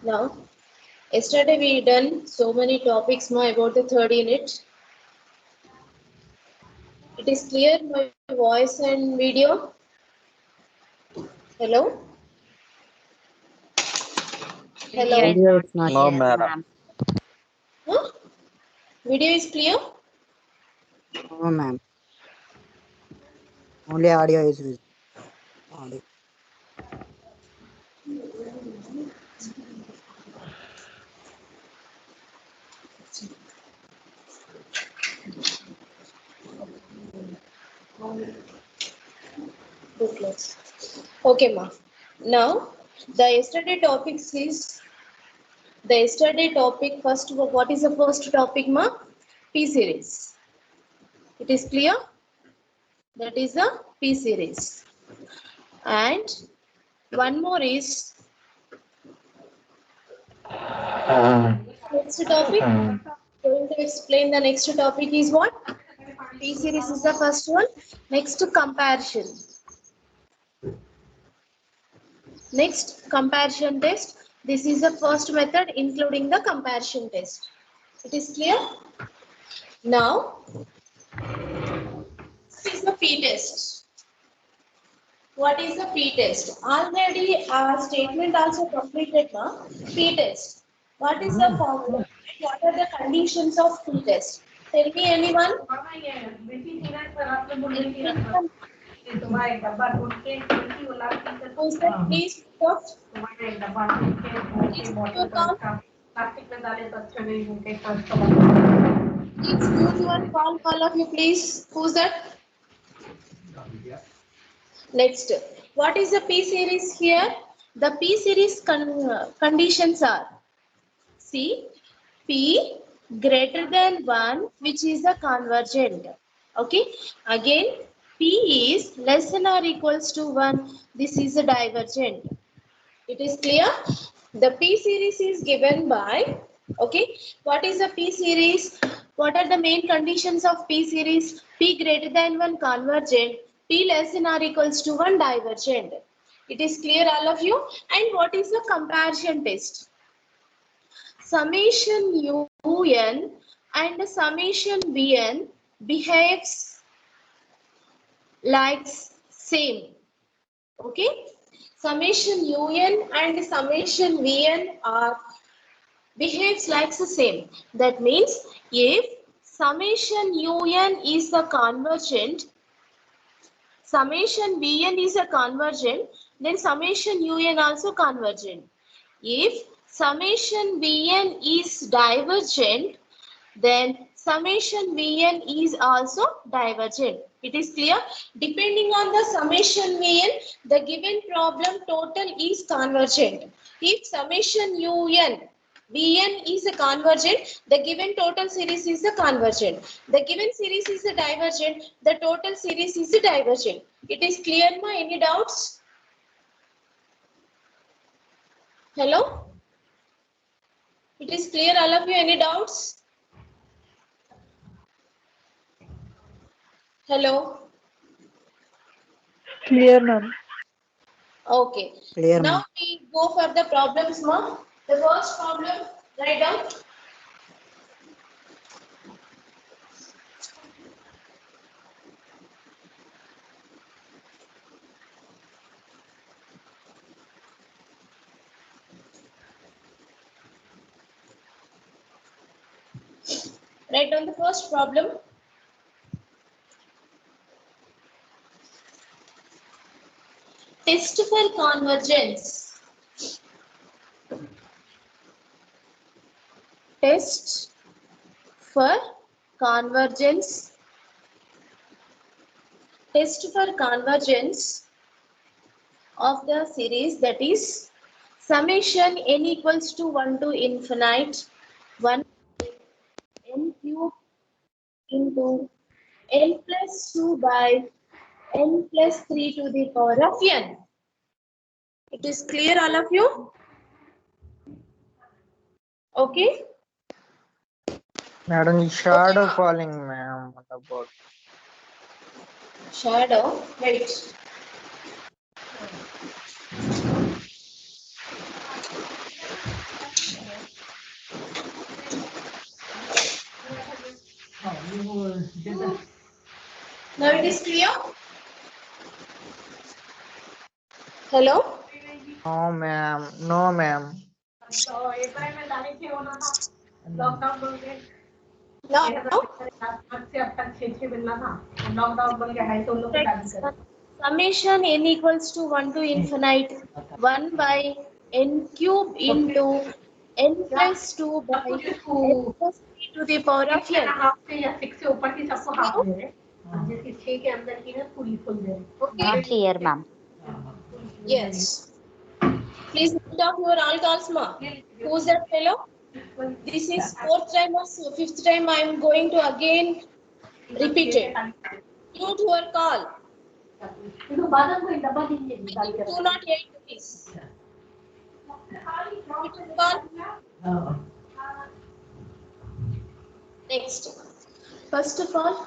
Now, yesterday we done so many topics now about the third unit. It is clear my voice and video. Hello? Video Hello? is not No, clear, madam. ma'am. Huh? Video is clear? No, ma'am. Only audio is visible. Audio. Good close. Okay, ma. Now, the yesterday topics is the yesterday topic first. What is the first topic, ma? P series. It is clear? That is the P series. And one more is next topic. Going to explain the next topic is what? P series is the first one. Next comparison. Next comparison test. This is the first method including the comparison test. It is clear? Now, this is the P test. What is the P test? Already statement also completed now. P test. What is the formula? What are the conditions of P test? Tell me anyone. Who's that? Please put please put your call. Please mute your call, all of you, please. Who's that? Next, what is the P series here? The P series conditions are C, P greater than 1, which is the convergent. Okay, again, P is less than or equals to 1. This is a divergent. It is clear? The P series is given by, okay, what is the P series? What are the main conditions of P series? P greater than 1 convergent, P less than or equals to 1 divergent. It is clear, all of you? And what is the comparison test? Summation UN and summation Bn behaves like same. Okay, summation un and summation vn are behaves like the same. That means if summation un is the convergent, summation vn is a convergent, then summation un also convergent. If summation vn is divergent, then summation Vn is also divergent. It is clear? Depending on the summation Vn, the given problem total is convergent. If summation Un, Vn is a convergent, the given total series is a convergent. The given series is a divergent, the total series is a divergent. It is clear, ma? Any doubts? Hello? It is clear, all of you? Any doubts? Hello? Clear, ma'am. Okay. Clear, Now ma'am. we go for the problems, ma. The first problem, write down. Write down the first problem. Test for convergence. Test for convergence. Test for convergence of the series, that is summation n equals to 1 to infinite 1 n cube into n plus 2 by n plus 3 to the power of n. It is clear, all of you? Okay. Madam, shadow falling, ma'am. What about? Shadow. Wait. Now it is clear? Hello? No, ma'am. No, ma'am. Now? Summation n equals to 1 to infinite 1 by n cube into n plus 2 by n plus 3 to the power of n. Okay? Clear, ma'am. Yes. Please note down your all calls, ma. Who's that fellow? This is fourth time or fifth time I am going to again repeat it. Mute your call. 208 please. Mute your call. Next. First of all,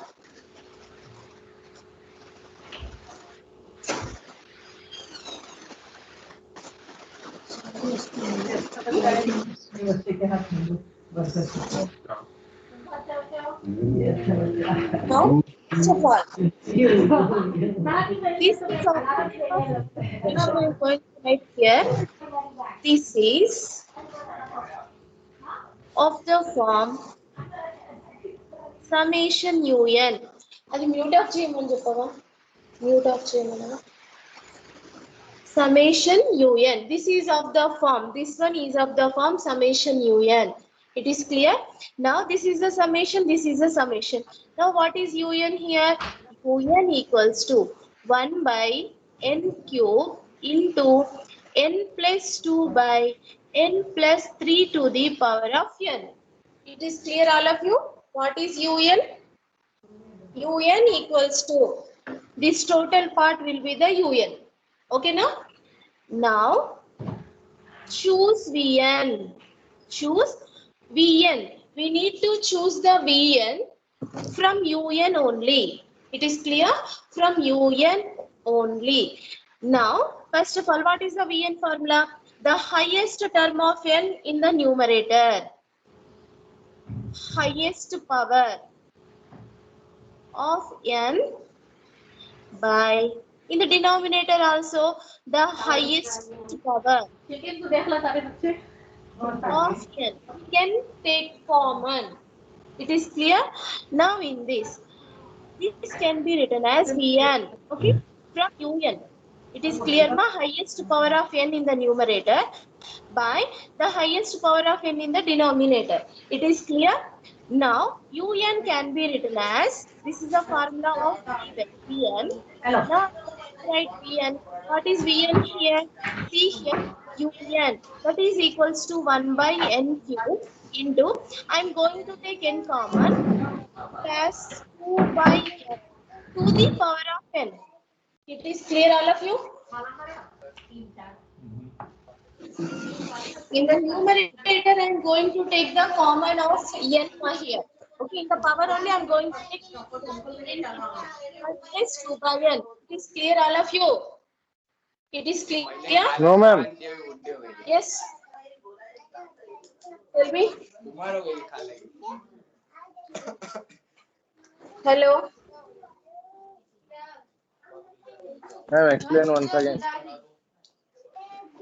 now, first of all, this is of now we are going to write here. This is of the form summation un. అది mute of చేయమని చెప్పవా mute of చేయమన్నా summation un. This is of the form. This one is of the form summation un. It is clear? Now this is the summation. This is the summation. Now what is un here? Un equals to 1 by n cube into n plus 2 by n plus 3 to the power of n. It is clear all of you? What is un? un equals to this total part will be the un. Okay now? Now choose Vn. Choose Vn. We need to choose the Vn from un only. It is clear? From un only. Now, first of all, what is the Vn formula? The highest term of n in the numerator. Highest power of n by in the denominator also the highest power of n can take common. It is clear? Now in this can be written as Vn, okay, from un. It is clear, ma? Highest power of n in the numerator by the highest power of n in the denominator. It is clear? Now un can be written as, this is the formula of Vn. Now write Vn. What is Vn here? See here, un, that is equals to 1 by n cube into, I am going to take n common, plus 2 by n to the power of n. It is clear all of you? In the numerator, I am going to take the common of n here. Okay, in the power only I am going to take n plus 2 by n. It is clear all of you? It is clear? No, ma'am. Yes. Tell me. Hello. Ma'am, explain once again.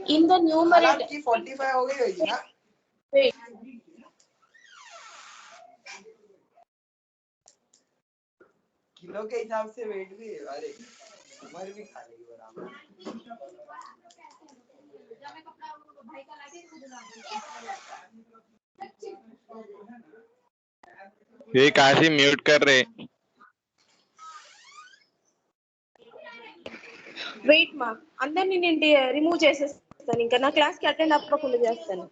In the numerator. 45 हो गई होगी ना Wait. Kilo के हिसाब से wait भी अरे उम्र भी खा लेगी बराबर ये काशी म्यूट कर रहे వెయిట్ మా అందరిని నేను రిమూవ్ చేసేస్తాను ఇంకా నా క్లాస్ కి అటెండ్ అవ్వకుండా చేస్తాను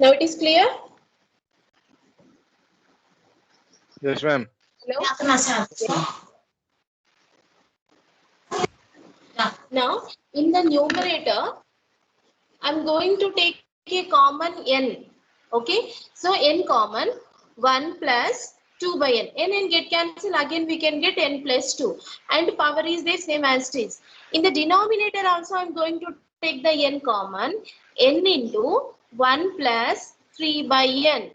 Now it is clear? Yes, ma'am. Hello? Now, in the numerator, I'm going to take a common n. Okay, so n common 1 plus 2 by n. N get cancelled, again we can get n plus 2, and power is the same as it is. In the denominator also I'm going to take the n common, n into 1 plus 3 by n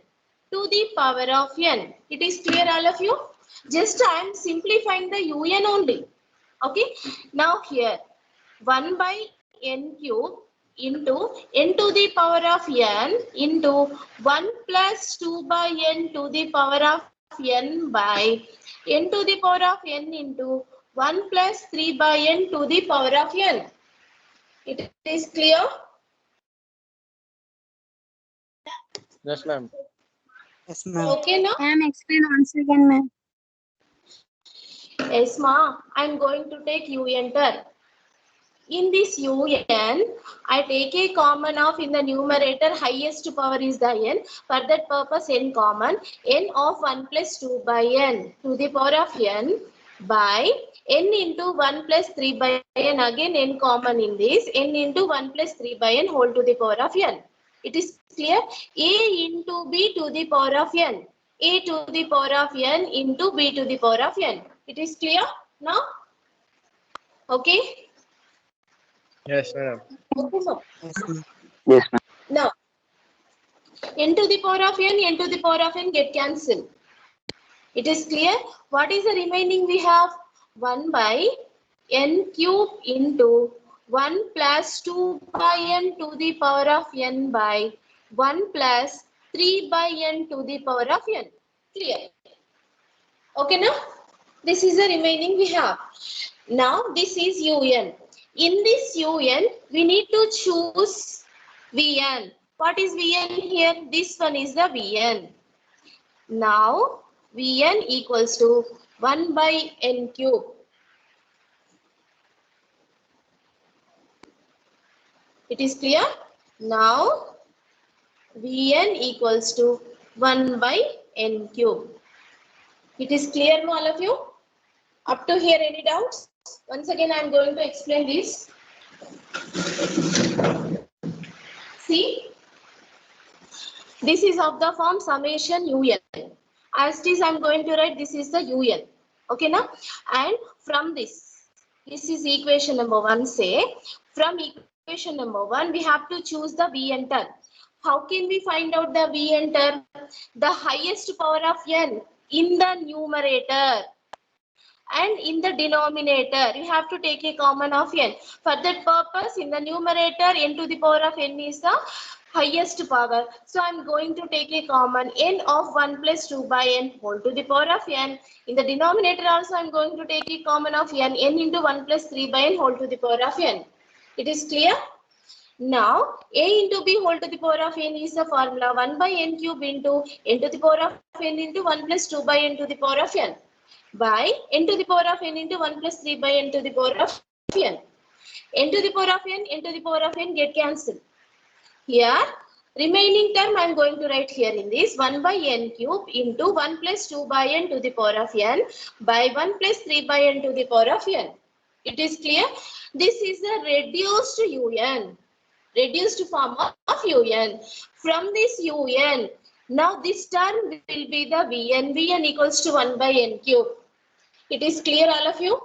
to the power of n. It is clear, all of you? Just I am simplifying the un only. Okay, now here 1 by n cube into n to the power of n into 1 plus 2 by n to the power of n by n to the power of n into 1 plus 3 by n to the power of n. It is clear? Yes, ma'am. Yes, ma'am. Okay, now? Ma'am, explain once again, ma'am. Yes, ma. I am going to take un term. In this un, I take a common of, in the numerator, highest power is the n. For that purpose, n common, n of 1 plus 2 by n to the power of n by n into 1 plus 3 by n. Again, n common in this, n into 1 plus 3 by n whole to the power of n. It is clear? A into b to the power of n. A to the power of n into b to the power of n. It is clear now? Okay? Yes, madam. Okay, sir. Yes, ma'am. Now, n to the power of n to the power of n get cancelled. It is clear? What is the remaining we have? 1 by n cube into 1 plus 2 by n to the power of n by 1 plus 3 by n to the power of n. Clear? Okay, now? This is the remaining we have. Now, this is un. In this un, we need to choose Vn. What is Vn here? This one is the Vn. Now, Vn equals to 1 by n cube. It is clear? Now, Vn equals to 1 by n cube. It is clear to all of you? Up to here, any doubts? Once again, I am going to explain this. See, this is of the form summation un. As it is, I am going to write this is the un. Okay, now? And from this is equation number 1. Say, from equation number 1, we have to choose the Vn term. How can we find out the Vn term? The highest power of n in the numerator and in the denominator, you have to take a common of n. For that purpose, in the numerator, n to the power of n is the highest power. So I am going to take a common n of 1 plus 2 by n whole to the power of n. In the denominator also, I am going to take a common of n into 1 plus 3 by n whole to the power of n. It is clear? Now, a into b whole to the power of n is the formula 1 by n cube into n to the power of n into 1 plus 2 by n to the power of n by n to the power of n into 1 plus 3 by n to the power of n. N to the power of n to the power of n get cancelled. Here, remaining term I am going to write here in this 1 by n cube into 1 plus 2 by n to the power of n by 1 plus 3 by n to the power of n. It is clear? This is a reduced un. Reduced form of un. From this un, now this term will be the Vn. Vn equals to 1 by n cube. It is clear, all of you?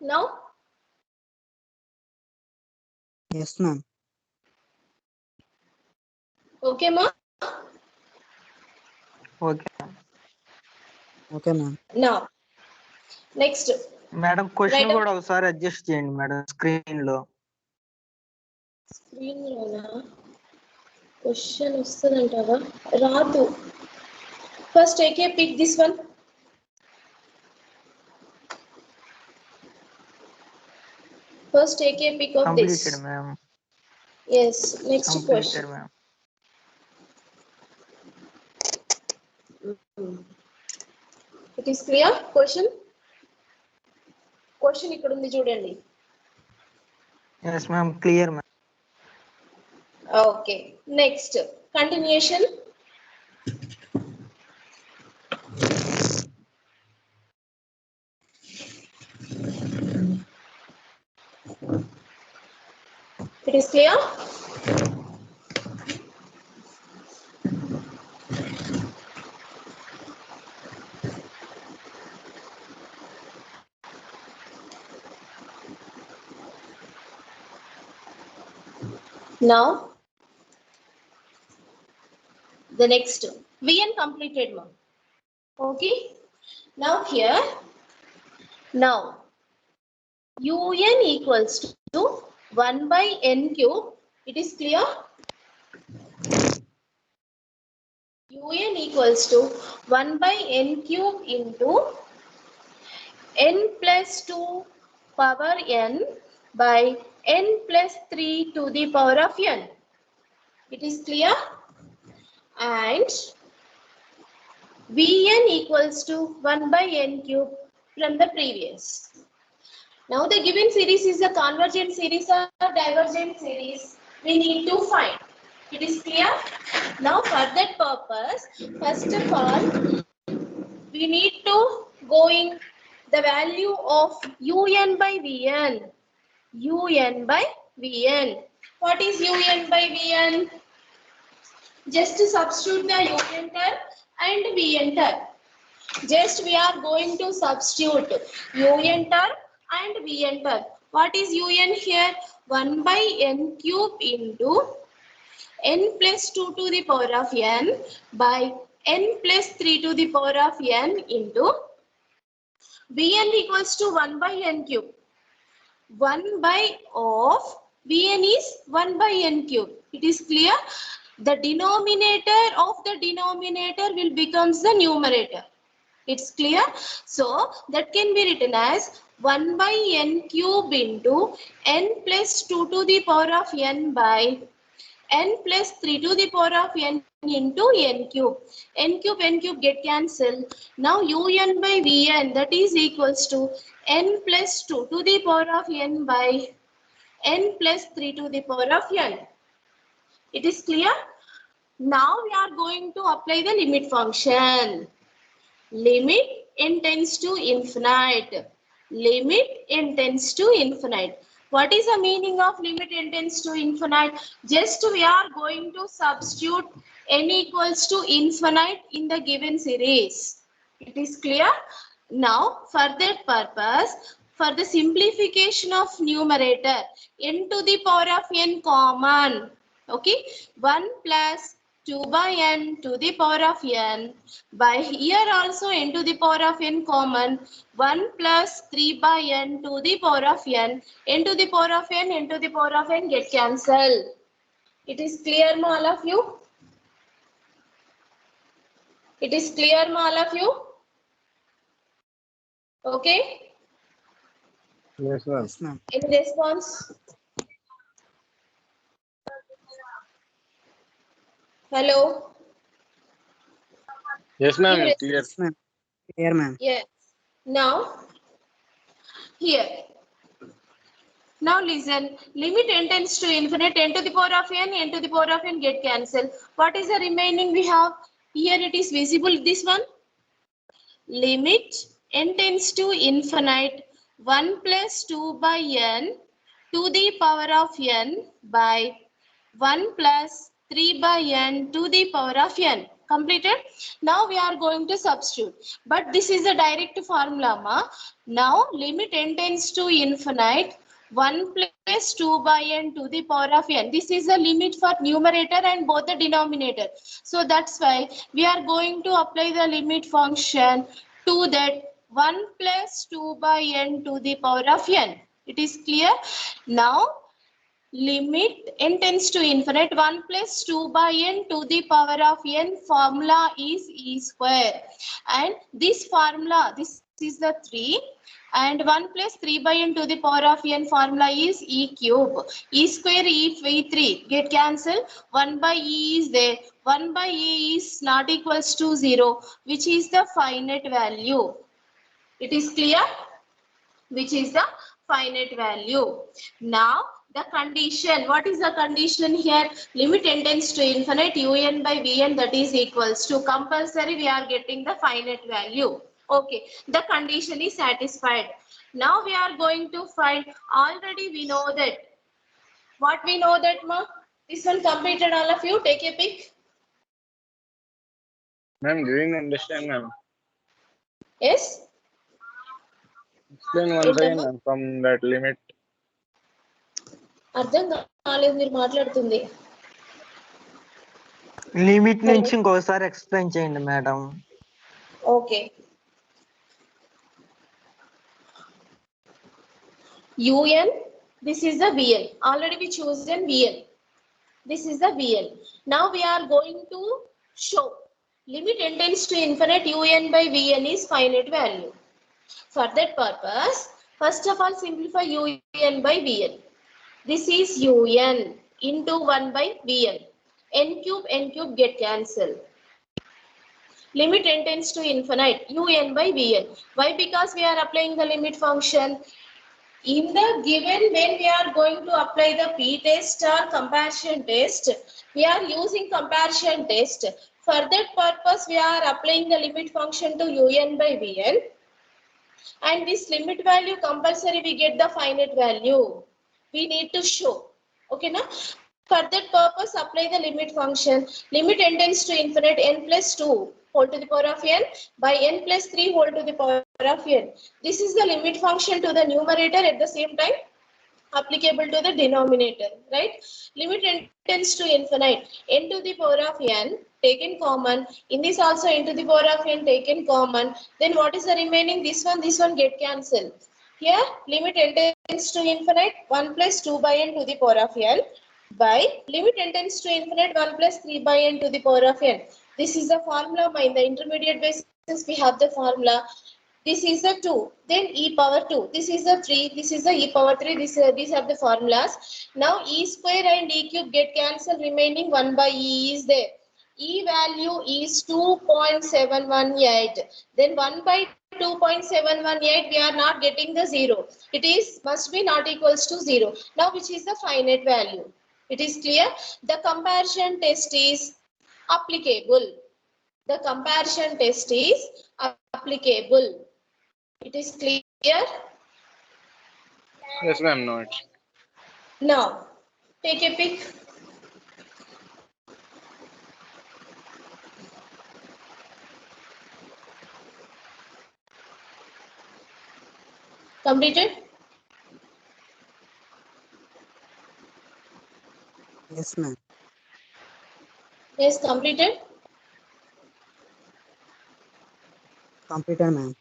Now? Yes, ma'am. Okay, ma? Okay Okay, ma'am. Now, next. Madam question Right. కూడా ఒకసారి adjust చేయండి madam screen లో Screen లోనా question వస్తుందంటావా? రాదు. First take a pick this one. First take a pick of this. Completed ma'am Yes, next completed question. Ma'am It is clear? Question? Question ఇక్కడ ఉంది చూడండి. Yes ma'am clear ma'am Okay, next. Continuation. It is clear? Now, the next Vn completed ma'am. Okay. Now here, now Un equals to 1 by n cube. It is clear? Un equals to 1 by n cube into n plus 2 power n by n plus 3 to the power of n. It is clear? And Vn equals to 1 by n cube from the previous. Now the given series is a convergent series or divergent series. We need to find. It is clear? Now for that purpose, first of all, we need to going the value of Un by Vn. Un by Vn. What is Un by Vn? Just substitute the Un term and Vn term. Just we are going to substitute Un term and Vn term. What is Un here? 1 by n cube into n plus 2 to the power of n by n plus 3 to the power of n into Vn equals to 1 by n cube. 1 by of Vn is 1 by n cube. It is clear? The denominator of the denominator will becomes the numerator. It's clear? So that can be written as 1 by n cube into n plus 2 to the power of n by n plus 3 to the power of n into n cube. N cube get cancelled. Now Un by Vn, that is equals to n plus 2 to the power of n by n plus 3 to the power of n. It is clear? Now we are going to apply the limit function. Limit n tends to infinite. Limit n tends to infinite. What is the meaning of limit n tends to infinite? Just we are going to substitute n equals to infinite in the given series. It is clear? Now for that purpose, for the simplification of numerator, n to the power of n common. Okay, 1 plus 2 by n to the power of n by here also n to the power of n common 1 plus 3 by n to the power of n to the power of n to the power of n get cancelled. It is clear ma all of you? It is clear ma all of you? Okay. Yes, ma'am. Yes, ma'am. Any response? Hello. Yes, ma'am. Yes. Clear. Yes, ma'am. Clear, ma'am. Yes. Now, here. Now listen. Limit n tends to infinite. N to the power of n to the power of n get cancelled. What is the remaining we have? Here it is visible. This one. Limit n tends to infinite. 1 plus 2 by n to the power of n by 1 plus 3 by n to the power of n. Completed. Now we are going to substitute. But this is a direct formula. Ma. Now limit n tends to infinite. 1 plus 2 by n to the power of n. This is the limit for numerator and both the denominator. So that's why we are going to apply the limit function to that 1 plus 2 by n to the power of n. It is clear? Now limit n tends to infinite 1 plus 2 by n to the power of n formula is e square. And this formula, this is the 3. And 1 plus 3 by n to the power of n formula is e cube. E square, e3 get cancelled. 1 by e is there. 1 by e is not equals to 0, which is the finite value. It is clear? Which is the finite value. Now the condition. What is the condition here? Limit n tends to infinite un by vn, that is equals to compulsory we are getting the finite value. Okay, the condition is satisfied. Now we are going to find, already we know that. What we know that, ma? This one completed, all of you. Take a pic. Ma'am, didn't understand, ma'am. Yes? Explain once again, ఏంటమ్మా? ma'am, from that limit. అర్థం కాలేదు మీరు మాట్లాడుతుంది. Limit నుంచి ఇంకోసారి explain చేయండి madam. Okay. un, this is the vn. Already we chosen vn. This is the vn. Now we are going to show limit n tends to infinite un by vn is finite value. For that purpose, first of all simplify un by vn. This is un into 1 by vn. N cube get cancelled. Limit n tends to infinite un by vn. Why? Because we are applying the limit function. In the given, when we are going to apply the p-test or comparison test, we are using comparison test. For that purpose, we are applying the limit function to un by vn. And this limit value compulsory we get the finite value. We need to show. Okay, na? For that purpose, apply the limit function. Limit n tends to infinite n plus 2 whole to the power of n by n plus 3 whole to the power of n. This is the limit function to the numerator, at the same time applicable to the denominator, right? Limit n tends to infinite n to the power of n taken common. In this also n to the power of n taken common. Then what is the remaining? This one get cancelled. Here limit n tends to infinite 1 plus 2 by n to the power of n by limit n tends to infinite 1 plus 3 by n to the power of n. This is the formula. In the intermediate basis we have the formula. This is the 2, then e power 2. This is the 3, this is the e power 3. These are the formulas. Now e square and e cube get cancelled, remaining 1 by e is there. E value is 2.718. Then 1 by 2.718, we are not getting the 0. It is must be not equals to 0. Now which is the finite value? It is clear. The comparison test is applicable. The comparison test is applicable. It is clear? Yes, ma'am, no. Now, take a pic. Completed? Yes, ma'am. Yes, completed. Completed, ma'am.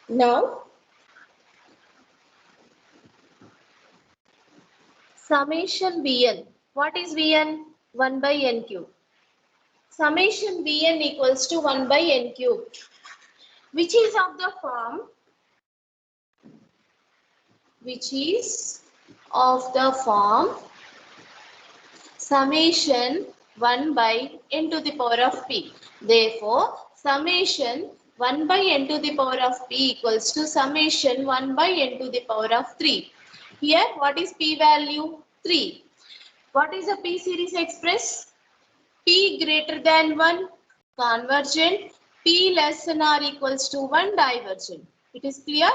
Now, summation Vn. What is Vn? 1 by n cube. Summation Vn equals to 1 by n cube. Which is of the form? Which is of the form summation 1 by n to the power of p. Therefore, summation 1 by n to the power of p equals to summation 1 by n to the power of 3. Here, what is p value? 3. What is the p series express? P greater than 1 convergent, p less than or equals to 1 divergent. It is clear?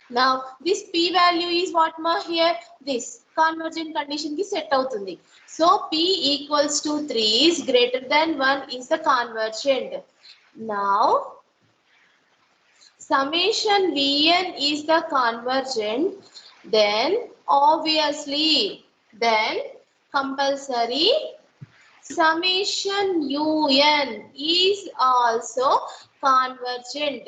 Now, this p value is what ma here? This convergent condition ki set avutundi. So, p equals to 3 is greater than 1 is the convergent. Now, summation Vn is the convergent. Then, obviously, then compulsory summation un is also convergent.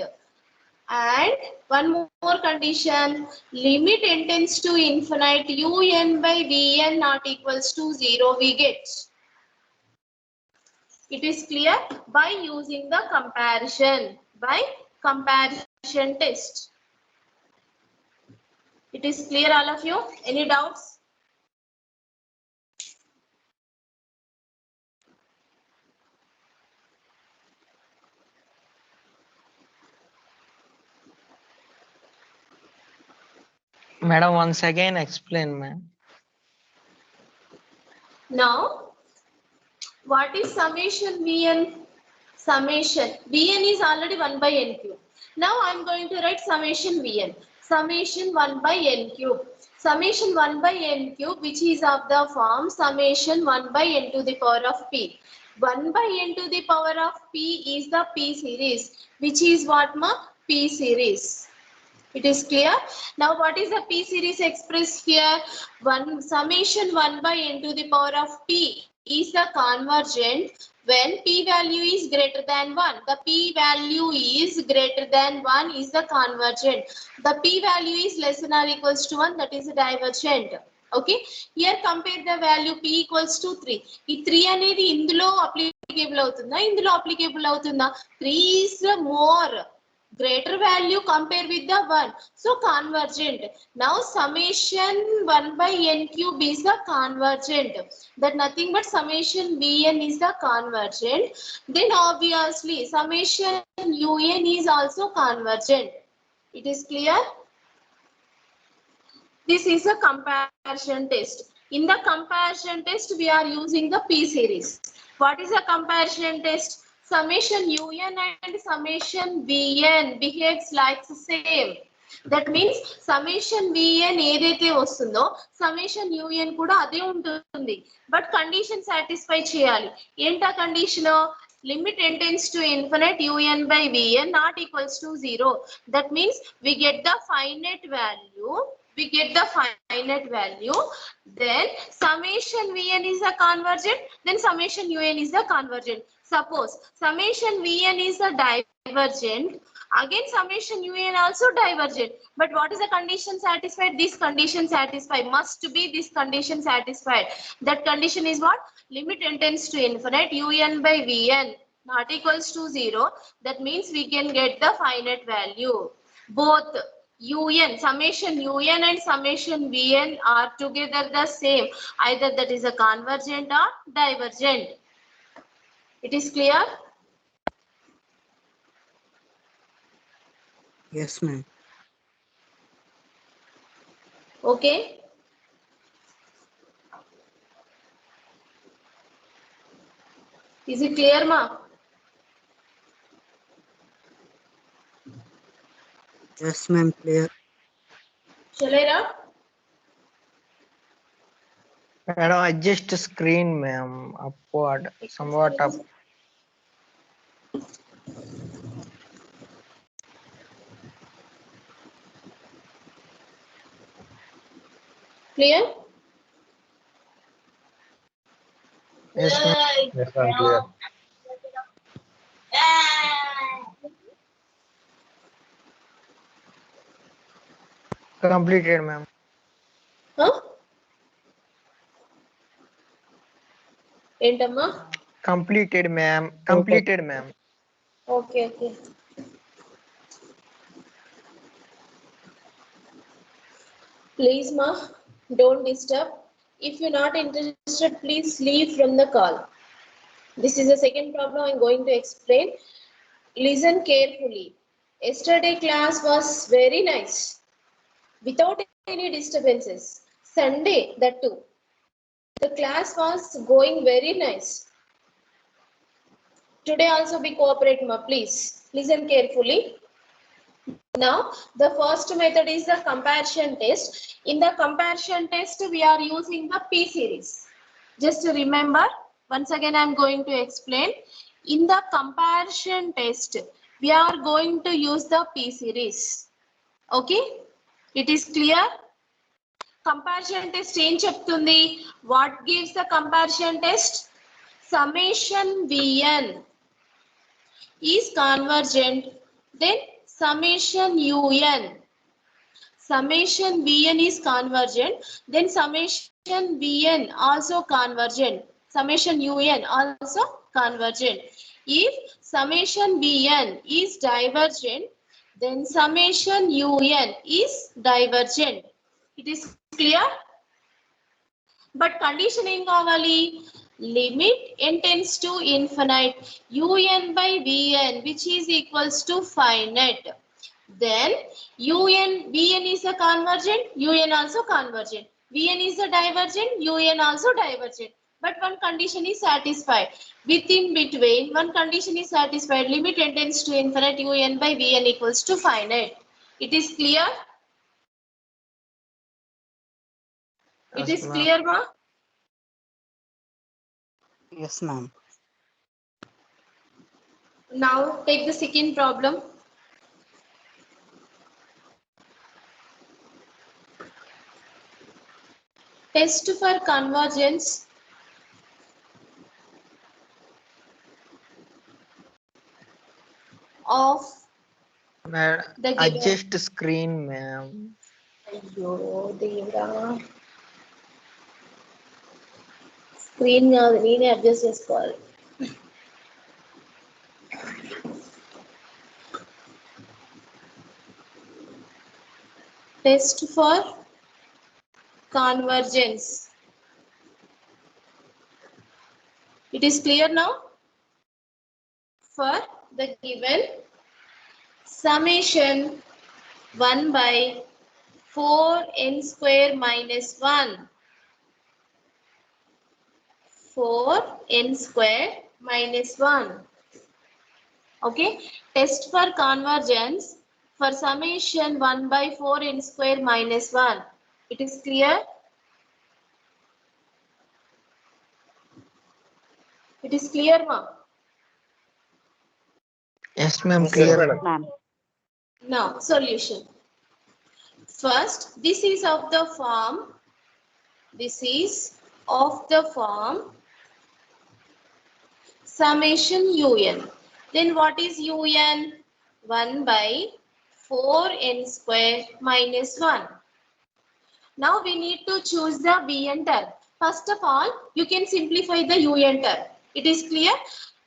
And one more condition, limit n tends to infinite un by vn not equals to 0 we get. It is clear by using the comparison test. It is clear all of you? Any doubts? Madam, once again explain, ma'am. Now, what is summation Vn? Summation Vn is already 1 by n cube. Now I am going to write summation Vn. Summation 1 by n cube. Summation 1 by n cube, which is of the form summation 1 by n to the power of p. 1 by n to the power of p is the p series, which is what, ma? P series. It is clear. Now what is the p series expressed here? Summation 1 by n to the power of p is the convergent when p value is greater than 1. The p value is greater than 1 is the convergent. The p value is less than or equals to 1, that is the divergent. Okay, here compare the value p equals to 3. ఈ 3 అనేది ఇందులో applicable అవుతుందా, ఇందులో applicable అవుతుందా? 3 is more greater value compare with the 1, so convergent. Now summation 1 by n cube is the convergent, that nothing but summation Vn is the convergent. Then obviously summation Un is also convergent. It is clear. This is a comparison test. In the comparison test we are using the p series. What is a comparison test? Summation Un and summation Vn behaves like the same. That means summation Vn ఏదైతే వస్తుందో summation Un కూడా అదే ఉంటుంది. But condition satisfy చేయాలి. ఏంటా condition? Limit n tends to infinite Un by Vn not equals to 0. That means we get the finite value. Then summation Vn is a convergent, then summation Un is the convergent. Suppose summation Vn is a divergent, again summation Un also divergent. But what is the condition satisfied? This condition satisfied, must be this condition satisfied. That condition is what? Limit n tends to infinite Un by Vn not equals to 0. That means we can get the finite value. Both Un, summation Un and summation Vn are together the same. Either that is a convergent or divergent. It is clear? Yes, ma'am. Okay. Is it clear, ma? Yes, ma'am. Clear. Shall I run? Madam, adjust screen, ma'am. Upward, somewhat up. Clear? Yes, ma'am. Yes, I'm clear. Completed, ma'am. Huh? ఏంటమ్మా? Completed, ma'am. Completed, ma'am. Okay, okay. Please, ma, don't disturb. If you're not interested, please leave from the call. This is the second problem I'm going to explain. Listen carefully. Yesterday class was very nice, without any disturbances. Sunday, that too. The class was going very nice. Today also be cooperate, ma, please. Listen carefully. Now, the first method is the comparison test. In the comparison test, we are using the P series. Just to remember, once again, I am going to explain. In the comparison test, we are going to use the P series. Okay? It is clear? Comparison test ఏం చెప్తుంది? What gives the comparison test? Summation Vn is convergent, then summation Un. Summation Vn is convergent, then summation Vn also convergent. Summation Un also convergent. If summation Vn is divergent, then summation Un is divergent. It is clear? But condition ఏం కావాలి? Limit n tends to infinite Un by Vn, which is equals to finite. Then Vn is a convergent, Un also convergent. Vn is a divergent, Un also divergent. But one condition is satisfied. Within between, one condition is satisfied. Limit n tends to infinite, Un by Vn equals to finite. It is clear? It Yes, is ma'am. clear, ma? Yes, ma'am. Now take the second problem. Test for convergence of Madam, the given. adjust screen, ma'am. Ayyo, దేవుడా. Screen కాదు, నేనే adjust చేసుకోవాలి. Test for convergence. It is clear now? For the given summation 1 by 4n square minus 1. 4n square minus 1. Okay. Test for convergence for summation 1 by 4n square minus 1. It is clear? It is clear, ma? Yes, ma'am. Yes, Clear. madam. ma'am. Now, solution. First, this is of the form. This is of the form summation un. Then what is un? 1 by 4n square minus 1. Now we need to choose the vn term. First of all, you can simplify the un term. It is clear?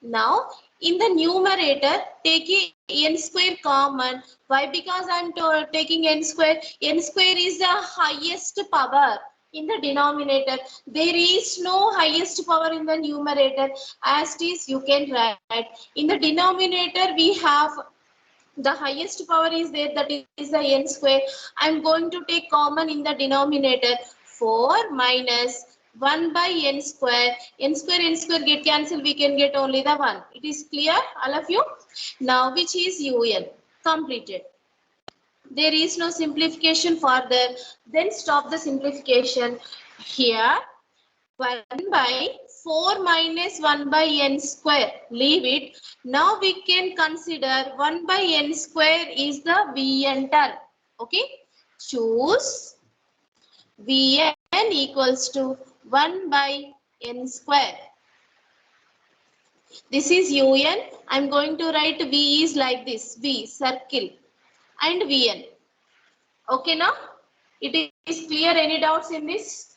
Now, in the numerator, take n square common. Why? Because I am taking n square. N square is the highest power in the denominator. There is no highest power in the numerator. As it is, you can write. In the denominator, we have the highest power is there, that is the n square. I am going to take common in the denominator. 4 minus 1 by n square. N square get cancelled. We can get only the 1. It is clear, all of you? Now, which is un? Completed. There is no simplification further. Then stop the simplification. Here, 1 by 4 minus 1 by n square. Leave it. Now we can consider 1 by n square is the Vn term. Okay. Choose Vn equals to 1 by n square. This is Un. I'm going to write V is like this. V, circle, and Vn. Okay, now? It is clear? Any doubts in this?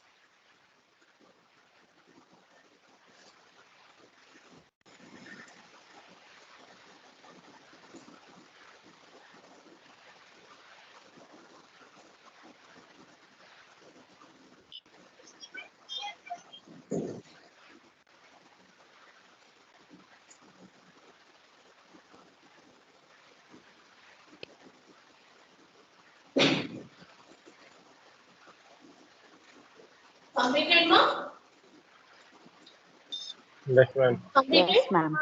Completed, ma? Yes, ma'am. Completed? Yes, ma'am.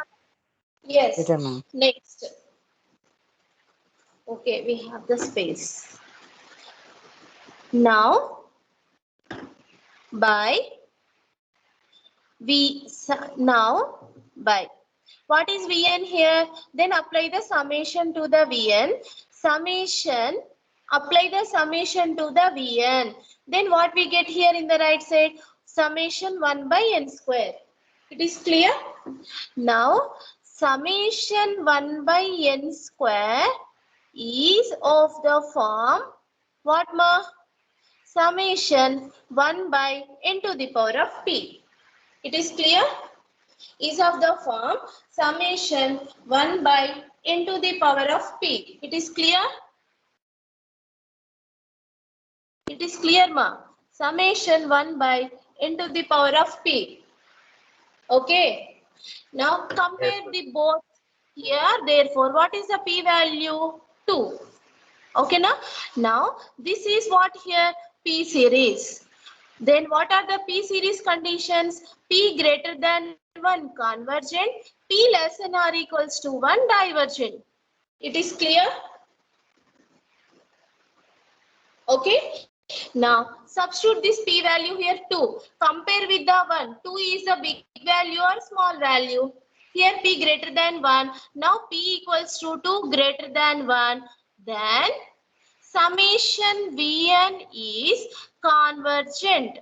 Yes. Later, ma'am. Next. Okay, we have the space. Now, by what is Vn here? Then apply the summation to the Vn. Summation, apply the summation to the Vn. Then what we get here in the right side? Summation 1 by n square. It is clear? Now, summation 1 by n square is of the form, what, ma? Summation 1 by n to the power of p. It is clear? Is of the form summation 1 by n to the power of p. It is clear? It is clear, ma? Summation 1 by n to the power of p. Okay. Now compare Yes, the both here. Therefore, what is the p value? 2. Okay, now this is what here P series. Then what are the P series conditions? P greater than 1 convergent, P less than or equals to 1 divergent. It is clear? Okay. Now substitute this P value here 2. Compare with the 1. 2 is a big value or small value? Here P greater than 1. Now P equals to 2 greater than 1. Then summation Vn is convergent.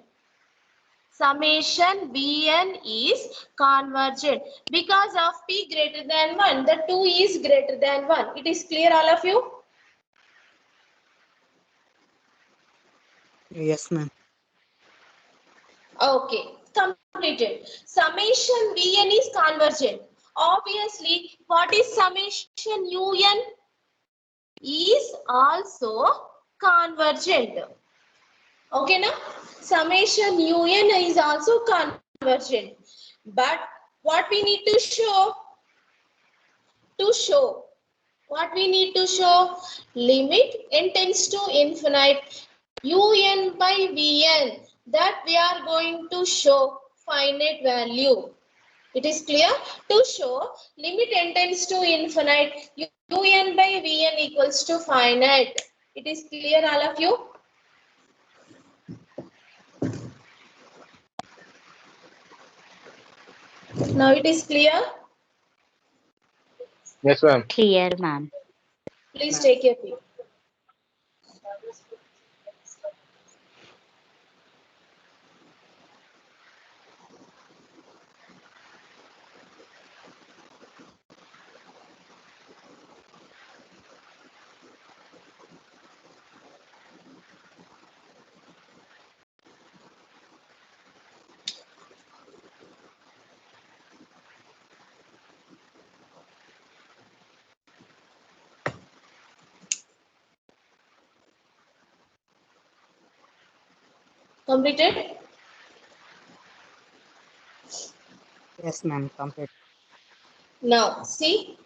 Summation Vn is convergent. Because of P greater than 1, the 2 is greater than 1. It is clear, all of you? Yes, ma'am. Okay, completed. Summation Vn is convergent. Obviously, what is summation Un? Is also convergent. Okay, now summation Un is also convergent. But what we need to show? What we need to show? Limit n tends to infinite Un by Vn, that we are going to show finite value. It is clear? To show limit n tends to infinite Un by Vn equals to finite. It is clear, all of you? Now it is clear. Yes, ma'am. Clear, ma'am. Please take your seat. Completed? Yes, ma'am. Complete. Now see.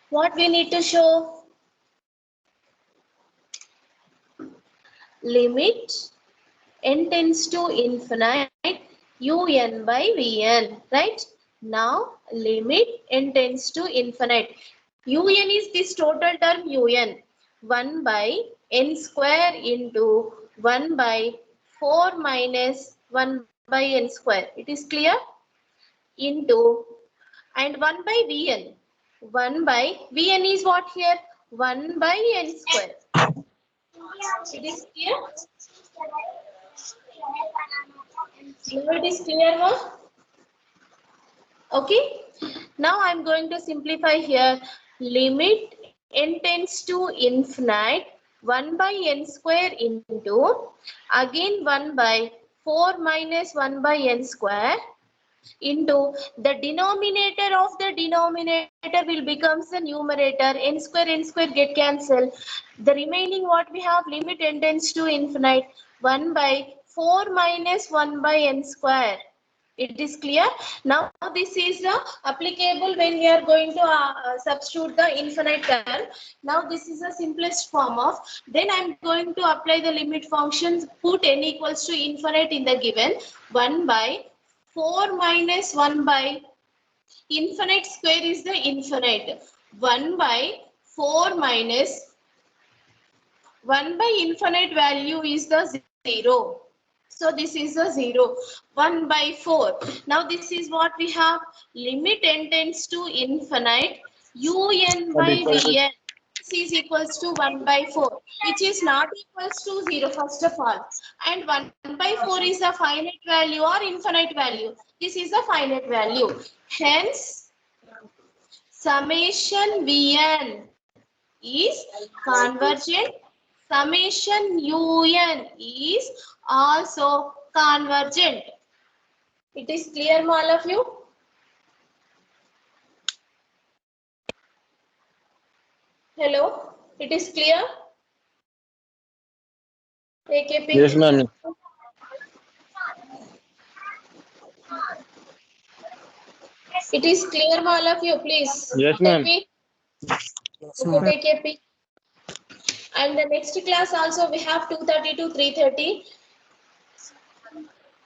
What we need to show? Limit n tends to infinite Un by Vn, right? Now limit n tends to infinite. Un is this total term Un. 1 by n square into 1 by 4 minus 1 by n square. It is clear? Into and 1 by Vn. 1 by Vn is what here? 1 by n square. It is clear? Now it is clear, huh? Okay. Now I'm going to simplify here. Limit n tends to infinite 1 by n square into again 1 by 4 minus 1 by n square into the denominator of the denominator will becomes the numerator. N square get cancelled. The remaining what we have, limit n tends to infinite 1 by 4 minus 1 by n square. It is clear. Now this is applicable when we are going to substitute the infinite term. Now this is the simplest form of. Then I am going to apply the limit functions. Put n equals to infinite in the given 1 by 4 minus 1 by infinite square is the infinite. 1 by 4 minus 1 by infinite value is the 0. So this is a 0. 1 by 4. Now this is what we have. Limit n tends to infinite. Un by Vn. This is equals to 1 by 4. Which is not equals to 0 first of all. And 1 by 4 is a finite value or infinite value. This is a finite value. Hence, summation Vn is convergent. Summation Un is also convergent. It is clear, all of you? Hello, it is clear? Take a pic. Yes, ma'am. It is clear, all of you, please. Yes, Tell ma'am. me. Yes, Okay, ma'am. take a pic. And the next class also we have 2:30 to 3:30.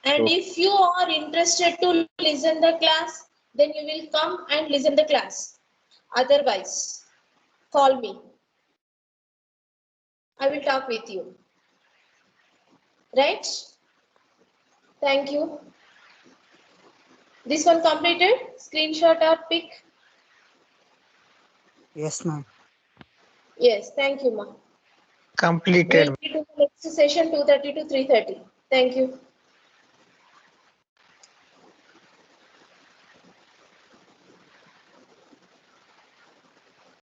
And if you are interested to listen the class, then you will come and listen the class. Otherwise, call me. I will talk with you. Right? Thank you. This one completed? Screenshot or pic? Yes, ma'am. Yes, thank you, ma. Completed. We'll meet in the next session 2:30 to 3:30. Thank you.